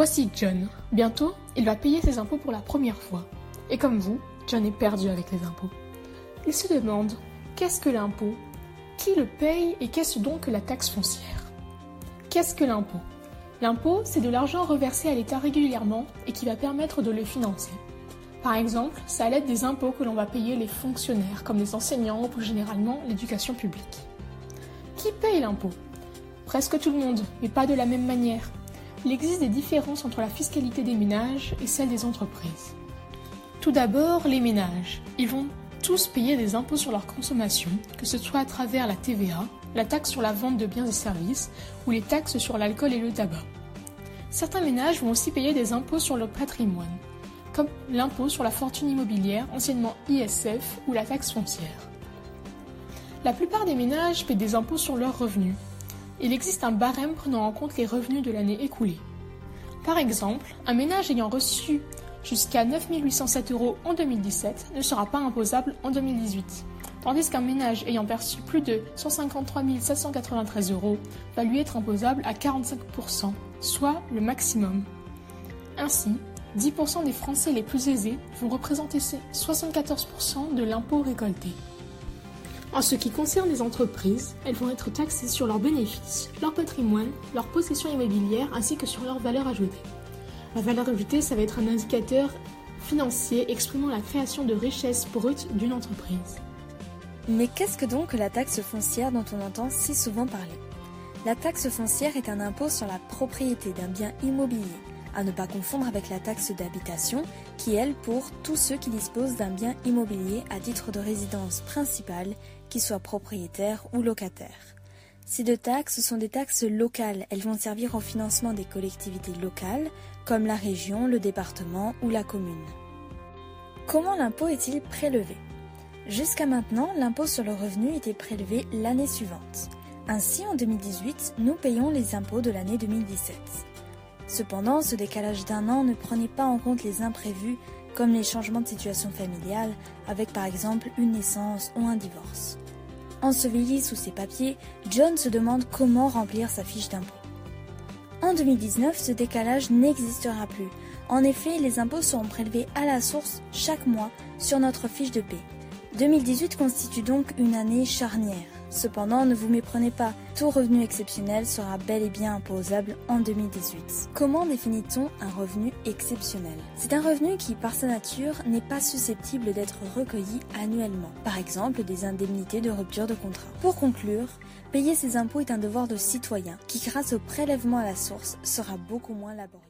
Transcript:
Voici John. Bientôt, il va payer ses impôts pour la première fois. Et comme vous, John est perdu avec les impôts. Il se demande, qu'est-ce que l'impôt? Qui le paye et qu'est-ce donc que la taxe foncière? Qu'est-ce que l'impôt? L'impôt, c'est de l'argent reversé à l'État régulièrement et qui va permettre de le financer. Par exemple, c'est à l'aide des impôts que l'on va payer les fonctionnaires, comme les enseignants ou plus généralement l'éducation publique. Qui paye l'impôt? Presque tout le monde, mais pas de la même manière. Il existe des différences entre la fiscalité des ménages et celle des entreprises. Tout d'abord, les ménages. Ils vont tous payer des impôts sur leur consommation, que ce soit à travers la TVA, la taxe sur la vente de biens et services ou les taxes sur l'alcool et le tabac. Certains ménages vont aussi payer des impôts sur leur patrimoine, comme l'impôt sur la fortune immobilière, anciennement ISF, ou la taxe foncière. La plupart des ménages paient des impôts sur leurs revenus. Il existe un barème prenant en compte les revenus de l'année écoulée. Par exemple, un ménage ayant reçu jusqu'à 9 807 € en 2017 ne sera pas imposable en 2018, tandis qu'un ménage ayant perçu plus de 153 793 € va lui être imposable à 45%, soit le maximum. Ainsi, 10% des Français les plus aisés vont représenter 74% de l'impôt récolté. En ce qui concerne les entreprises, elles vont être taxées sur leurs bénéfices, leur patrimoine, leurs possessions immobilières ainsi que sur leur valeur ajoutée. La valeur ajoutée, ça va être un indicateur financier exprimant la création de richesse brute d'une entreprise. Mais qu'est-ce que donc la taxe foncière dont on entend si souvent parler? La taxe foncière est un impôt sur la propriété d'un bien immobilier, à ne pas confondre avec la taxe d'habitation, qui est elle pour tous ceux qui disposent d'un bien immobilier à titre de résidence principale, qu'ils soient propriétaires ou locataires. Ces deux taxes sont des taxes locales, elles vont servir au financement des collectivités locales, comme la région, le département ou la commune. Comment l'impôt est-il prélevé? Jusqu'à maintenant, l'impôt sur le revenu était prélevé l'année suivante. Ainsi, en 2018, nous payons les impôts de l'année 2017. Cependant, ce décalage d'un an ne prenait pas en compte les imprévus, comme les changements de situation familiale, avec par exemple une naissance ou un divorce. Enseveli sous ses papiers, John se demande comment remplir sa fiche d'impôt. En 2019, ce décalage n'existera plus. En effet, les impôts seront prélevés à la source chaque mois sur notre fiche de paie. 2018 constitue donc une année charnière. Cependant, ne vous méprenez pas, tout revenu exceptionnel sera bel et bien imposable en 2018. Comment définit-on un revenu exceptionnel? C'est un revenu qui, par sa nature, n'est pas susceptible d'être recueilli annuellement. Par exemple, des indemnités de rupture de contrat. Pour conclure, payer ses impôts est un devoir de citoyen qui, grâce au prélèvement à la source, sera beaucoup moins laborieux.